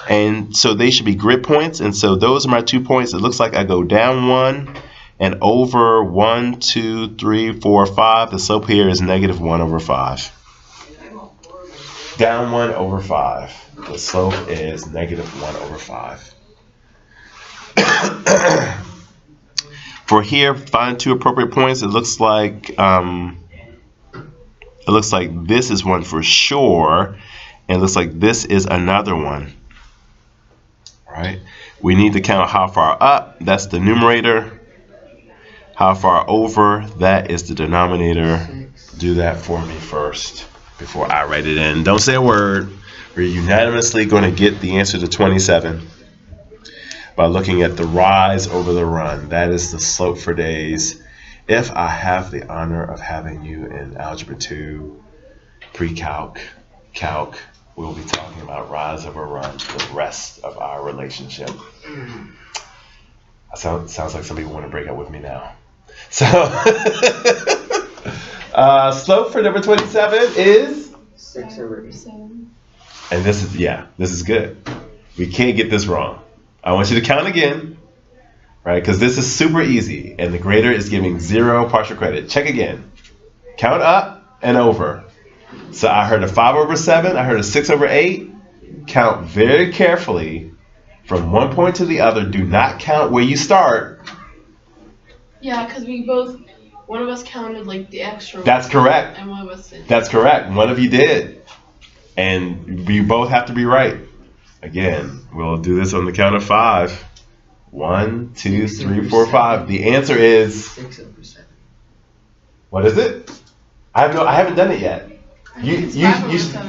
And so they should be grid points. And so those are my 2 points. It looks like I go down 1 and over 1, 2, 3, 4, 5. The slope here is negative 1 over 5. Down 1 over 5. The slope is negative 1 over 5. For here, find 2 appropriate points. It looks like this is one for sure, and it looks like this is another one. Right? We need to count how far up. That's the numerator. How far over? That is the denominator. 6. Do that for me first before I write it in. Don't say a word. We're unanimously going to get the answer to 27. By looking at the rise over the run. That is the slope for days. If I have the honor of having you in Algebra 2, pre-calc, calc, we'll be talking about rise over run for the rest of our relationship. Sounds like some people want to break up with me now. So, slope for number 27 is? 6 over 8. 7. And this is good. We can't get this wrong. I want you to count again, right? Because this is super easy, and the grader is giving 0 partial credit. Check again. Count up and over. So I heard a 5 over 7. I heard a 6 over 8. Count very carefully from one point to the other. Do not count where you start. Yeah, because one of us counted like the extra. That's correct. And one of us didn't. That's correct. One of you did. And we both have to be right. Again, we'll do this on the count of 5. 1, 2, 3, 4, 5. The answer is 6 over 7. What is it? I haven't done it yet. I think it's 5 over 7.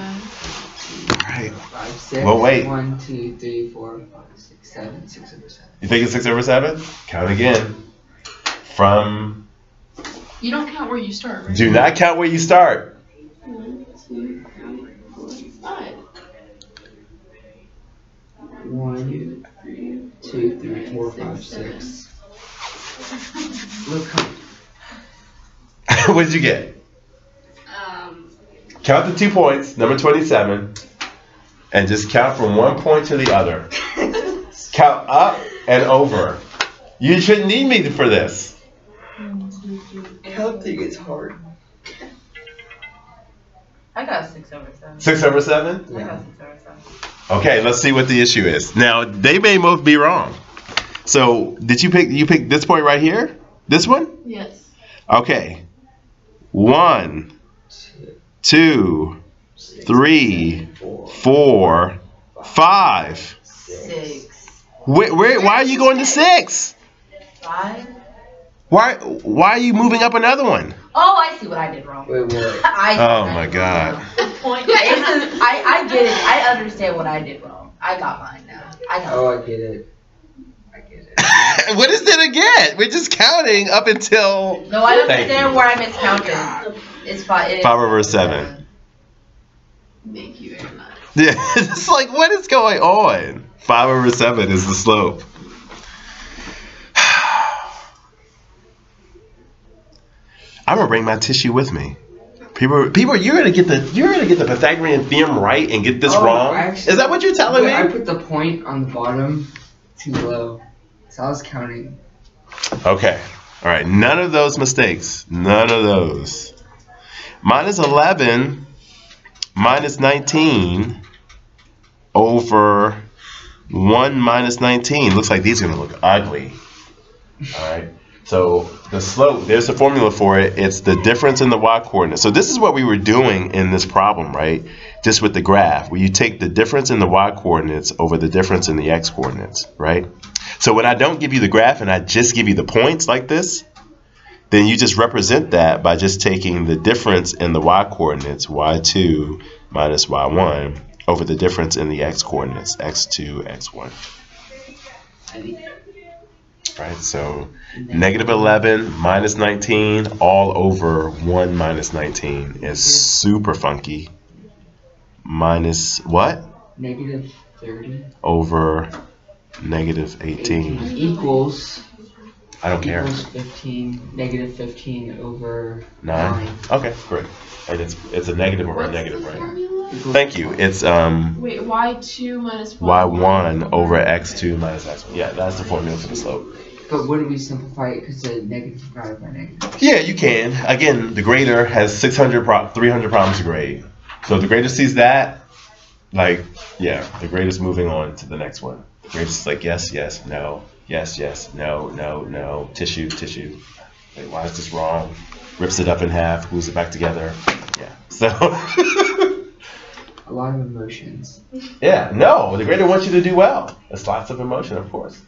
Right. 5, 6. Well, wait. 1, 2, 3, 4, 5, 6, 7. 6 over 7. You think it's 6 over 7? Count again. From. You don't count where you start, right? Do not count where you start. 1, 2, 3, 4, 5. 1, 2, 3, 4, 5, 6. Look how. What did you get? Count the 2 points, number 27, and just count from one point to the other. Count up and over. You shouldn't need me for this. Counting is hard. I got 6 over 7. 6 over 7? I got 6 over 7. Okay, let's see what the issue is. Now, they may both be wrong. So, did you pick this point right here? This one? Yes. Okay. 1, 2, 3, 4, 5. 6. Why are you going to 6? 5. Why are you moving up another one? Oh, I see what I did wrong. Wait, what? Oh my God. The point. I get it. I understand what I did wrong. I got mine now. Oh, I get it. What is it again? We're just counting up until. No, I Thank understand you. where I miscounted. It's fine. 5 over 7. Thank you very much. Yeah, it's like, what is going on? 5 over 7 is the slope. I'm gonna bring my tissue with me. People, you're gonna get the Pythagorean theorem right and get this wrong. Actually, Is that what you're telling me? I put the point on the bottom too low, so I was counting. Okay. All right. None of those mistakes. None of those. Minus 11 minus 19 over 1 minus 19. Looks like these are going to look ugly. All right. So the slope, there's a formula for it. It's the difference in the y-coordinate. So this is what we were doing in this problem, right? Just with the graph, where you take the difference in the y-coordinates over the difference in the x-coordinates, right? So when I don't give you the graph and I just give you the points like this, then you just represent that by just taking the difference in the y-coordinates, y2 minus y1, over the difference in the x-coordinates, x2, x1. Right, so negative 11 minus 19 all over 1 minus 19 is super funky. Minus what? Negative 30 over negative 18. equals. I don't care. Equals 15. Negative 15 over 9. Okay, great. And it's a negative over a negative, right? Formula? Thank you. It's Wait, y2 minus y1 over x2 minus x1. Yeah, that's the formula for the slope. But what do we simplify it? Because the negative divided by negative. Yeah, you can. Again, the grader has 300 problems to grade. So if the grader sees that, like, yeah, the grader's moving on to the next one. The grader's just like, yes, yes, no, yes, yes, no, no, no, tissue, tissue. Wait, why is this wrong? Rips it up in half, glues it back together. Yeah, so. A lot of emotions. Yeah, no, the grader wants you to do well. There's lots of emotion, of course.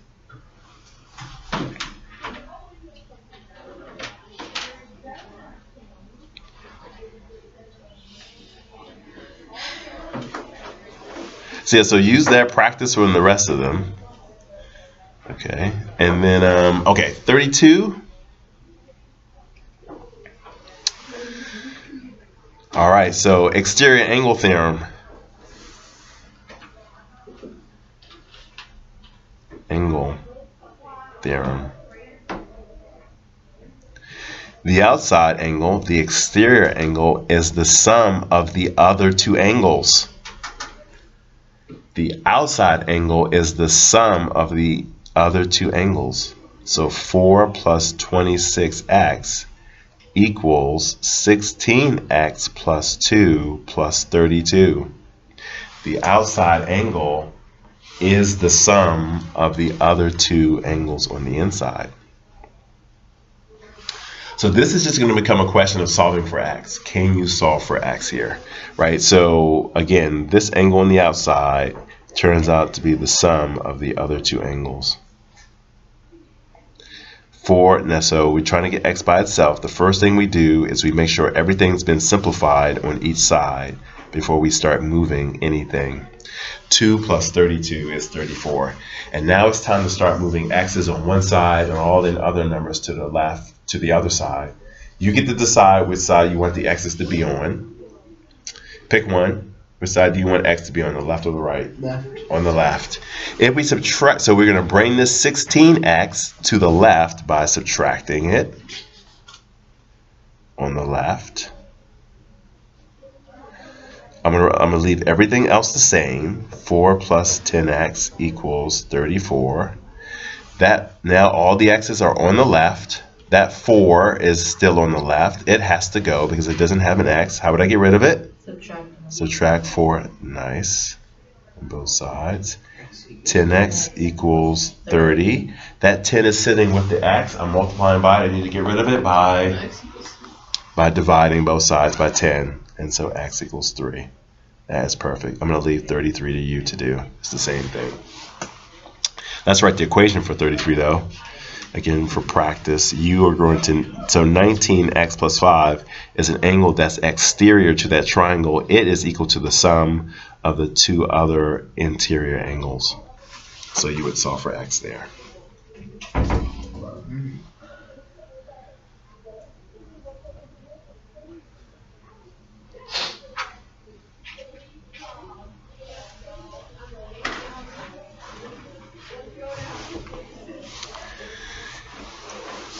So yeah, so use that, practice from the rest of them. Okay, and then, okay, 32. All right, so exterior angle theorem. Angle theorem. The outside angle, the exterior angle, is the sum of the other two angles. The outside angle is the sum of the other two angles. So 4 plus 26x equals 16x plus 2 plus 32. The outside angle is the sum of the other two angles on the inside. So this is just going to become a question of solving for x. Can you solve for x here? Right? So again, this angle on the outside turns out to be the sum of the other two angles. So we're trying to get x by itself. The first thing we do is we make sure everything's been simplified on each side before we start moving anything. 2 plus 32 is 34. And now it's time to start moving x's on one side and all the other numbers to the left, to the other side. You get to decide which side you want the x's to be on. Pick one. Which side do you want x to be on, the left or the right? Left. On the left. If we subtract, so we're going to bring this 16x to the left by subtracting it on the left. I'm gonna leave everything else the same. 4 plus 10x equals 34. That now all the x's are on the left. That 4 is still on the left. It has to go because it doesn't have an x. How would I get rid of it? Subtract 4. Nice. On both sides. 10x equals 30. That 10 is sitting with the x. I'm multiplying by it. I need to get rid of it by dividing both sides by 10. And so x equals 3. That is perfect. I'm going to leave 33 to you to do. It's the same thing. Let's write the equation for 33 though. again for practice, you are going to, so 19x plus 5 is an angle that's exterior to that triangle. It is equal to the sum of the two other interior angles. So you would solve for x there.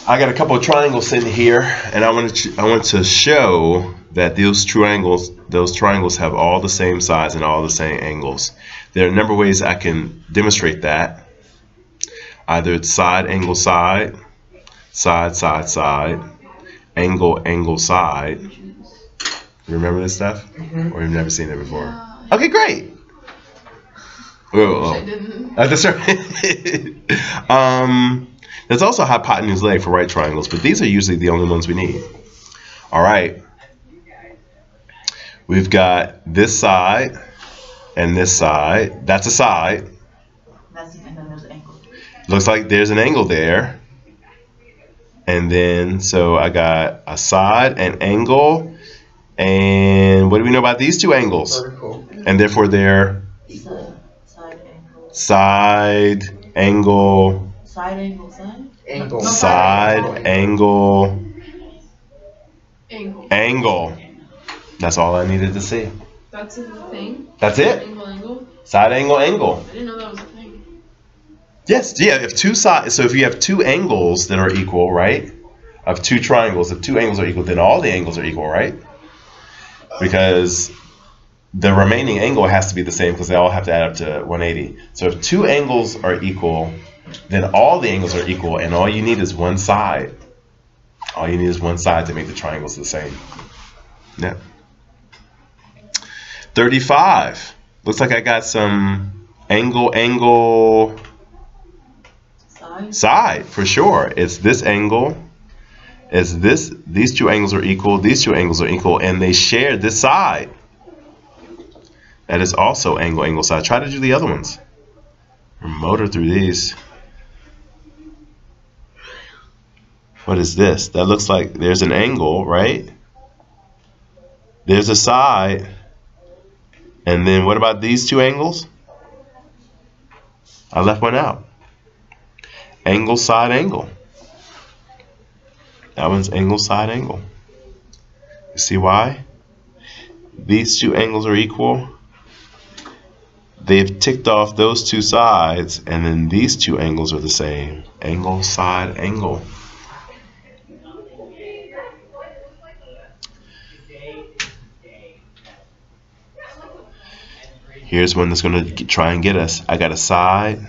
I got a couple of triangles sitting here, and I want to show that those triangles have all the same sides and all the same angles. There are a number of ways I can demonstrate that. Either it's side, angle, side, side, side, side, angle, angle, side. You remember this stuff? Or you've never seen it before? Yeah. Okay, great. I didn't. That's right. There's also hypotenuse leg for right triangles, but these are usually the only ones we need. All right. We've got this side and this side. That's a side. And then there's an angle. Looks like there's an angle there. And then, so I got a side, an angle, and what do we know about these two angles? Vertical. And therefore they're Side angle. side, angle, Side angle, side? Angle. side, angle, Angle. angle. That's all I needed to see. That's a thing. That's it. Angle, angle. Side, angle, angle. I didn't know that was a thing. Yes, yeah, if two sides, so if you have two angles that are equal, right? Of two triangles, if two angles are equal, then all the angles are equal, right? Because the remaining angle has to be the same because they all have to add up to 180. So if two angles are equal, then all the angles are equal, and all you need is one side. All you need is one side to make the triangles the same. Yeah. 35. Looks like I got some angle, angle, side for sure. It's this angle. It's this. These two angles are equal. These two angles are equal, and they share this side. That is also angle, angle, side. Try to do the other ones. Or motor through these. What is this? That looks like there's an angle, right? There's a side. And then what about these two angles? I left one out. Angle, side, angle. That one's angle, side, angle. You see why? These two angles are equal. They've ticked off those two sides, and then these two angles are the same. Angle, side, angle. Here's one that's going to try and get us. I got a side,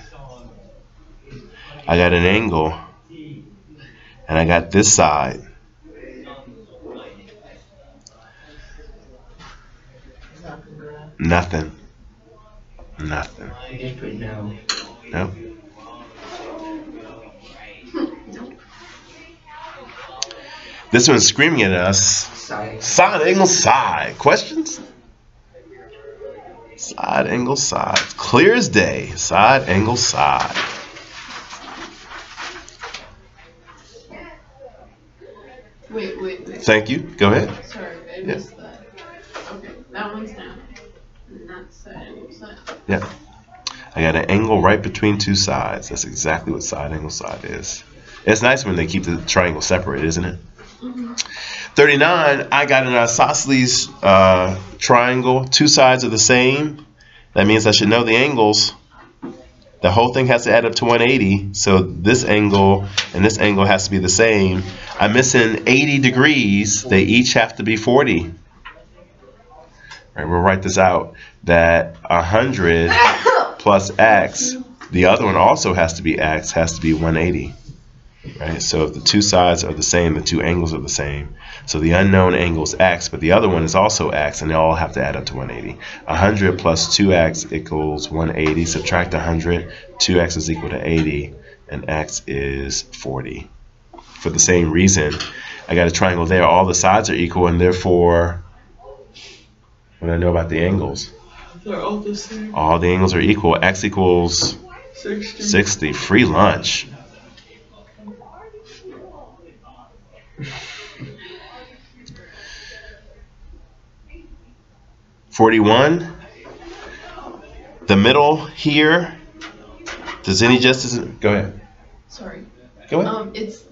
I got an angle, and I got this side. Nothing. Nothing. You just put no. Nope. This one's screaming at us. Side. Side, angle, side. Questions? Side, angle, side. Clear as day. Side, angle, side. Wait. Thank you. Go ahead. Sorry, I missed that. Okay, that one's down. And that's side, angle, side. Yeah. I got an angle right between two sides. That's exactly what side, angle, side is. It's nice when they keep the triangle separate, isn't it? Mm-hmm. 39, I got an isosceles triangle. Two sides are the same. That means I should know the angles. The whole thing has to add up to 180. So this angle and this angle has to be the same. I'm missing 80 degrees. They each have to be 40. Right, we'll write this out. That 100 plus x, the other one also has to be x, has to be 180. Right? So if the two sides are the same, the two angles are the same. So the unknown angle is x, but the other one is also x, and they all have to add up to 180. 100 plus 2x equals 180. Subtract 100. 2x is equal to 80, and x is 40. For the same reason, I got a triangle there. All the sides are equal, and therefore, what do I know about the angles? They're all the same. All the angles are equal. X equals 60. Free lunch. $41. The middle here. Does any justice? Go ahead. Sorry. Go ahead. It's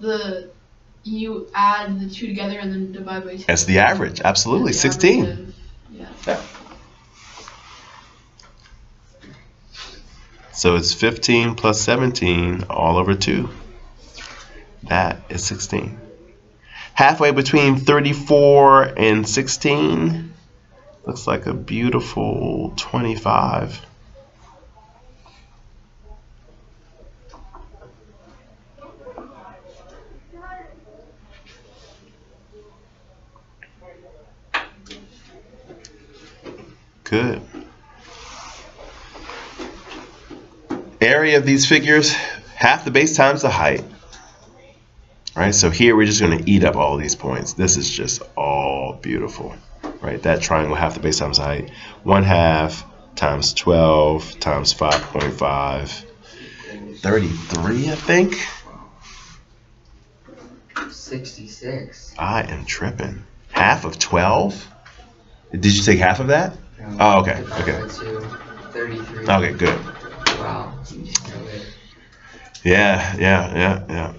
you add the two together and then divide by 2. That's the average. Absolutely. The 16. average of- yeah. Yeah. So it's 15 plus 17 all over 2. That is 16. Halfway between 34 and 16 looks like a beautiful 25. Good. Area of these figures, half the base times the height. Right, so here we're just going to eat up all these points. This is just all beautiful. Right, that triangle, half the base times the height. 1/2 times 12 times 5.5. 33, I think. 66. I am tripping. Half of 12? Did you take half of that? Oh, okay, okay. Divided by 2, 33. Okay, good. Wow, you just know it. Yeah.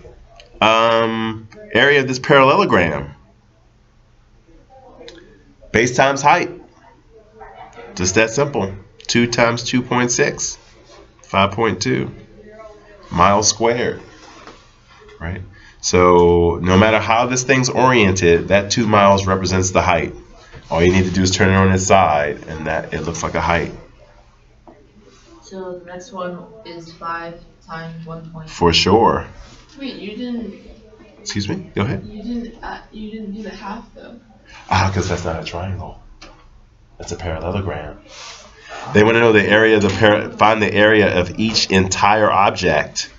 Area of this parallelogram. Base times height. Just that simple. 2 times 2.6. 5.2. Miles squared. Right? So no matter how this thing's oriented, that 2 miles represents the height. All you need to do is turn it on its side, and that it looks like a height. So the next one is 5 times 1.5. For sure. Wait, you didn't. Excuse me? Go ahead. You didn't do the half though. Because that's not a triangle. That's a parallelogram. They want to know the area of the find the area of each entire object.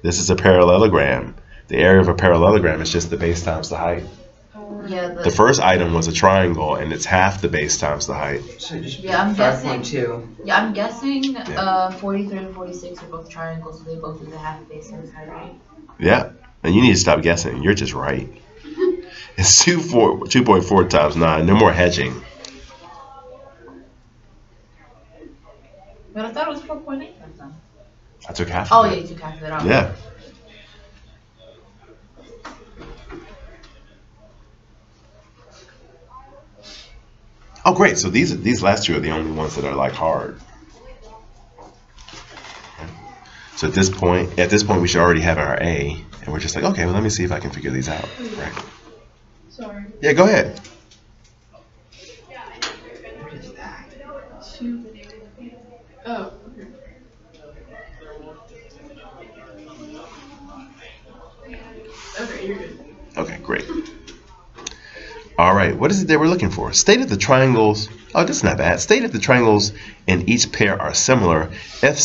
This is a parallelogram. The area of a parallelogram is just the base times the height. Yeah, The first item was a triangle, and it's half the base times the height. So just Yeah, I'm guessing. 5.2. Yeah, I'm guessing Yeah. 43 and 46 are both triangles, so they both do the half base times height, right? Yeah. And you need to stop guessing. You're just right. It's 2.4 times 9. No more hedging. But I thought it was 4.8 times 9. I took half Oh, of yeah, it. you took half of it off. Yeah. Oh, great. So these last two are the only ones that are like hard. So at this point, we should already have our A, and we're just like, okay, well, let me see if I can figure these out. Right. Sorry. Yeah, go ahead. What is that? 2. Oh. Okay, you're good. Okay, great. All right, what is it that we're looking for? State if the triangles, oh, this is not bad. State if the triangles in each pair are similar. If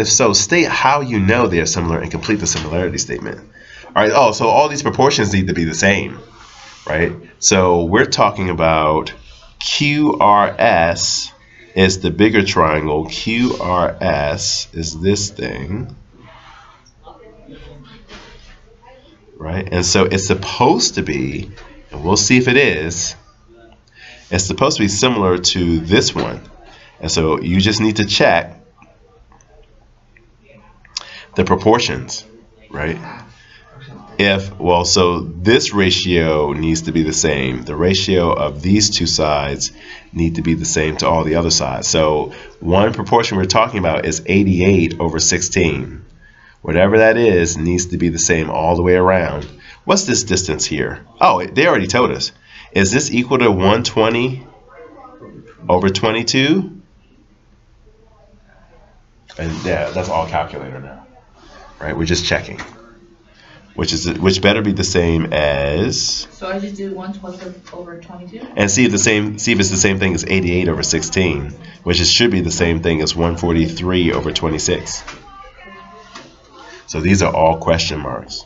so, state how you know they are similar and complete the similarity statement. All right, oh, so all these proportions need to be the same, right? So we're talking about QRS is the bigger triangle. QRS is this thing. Right? And so it's supposed to be, and we'll see if it is, it's supposed to be similar to this one. And so you just need to check the proportions, right? So this ratio needs to be the same. The ratio of these two sides need to be the same to all the other sides. So one proportion we're talking about is 88 over 16. Whatever that is needs to be the same all the way around. What's this distance here? Oh, they already told us. Is this equal to 120 over 22? And yeah, that's all calculator now. Right? We're just checking. Which better be the same as, So I just did 120 over 22. and see if it's the same thing as 88 over 16, which should be the same thing as 143 over 26. So these are all question marks.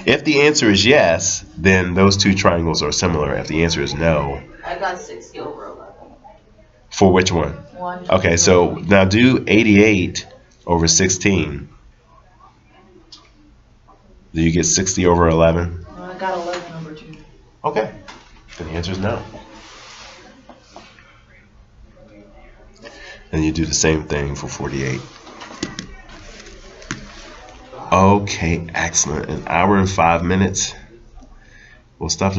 If the answer is yes, then those two triangles are similar. If the answer is no, I got 60 over 11. for which one? One. Okay, so now do 88 over 16. Do you get 60 over 11? No, I got 11 over 2. Okay. Then the answer is no. And you do the same thing for 48. Okay, excellent. An hour and 5 minutes. We'll stop.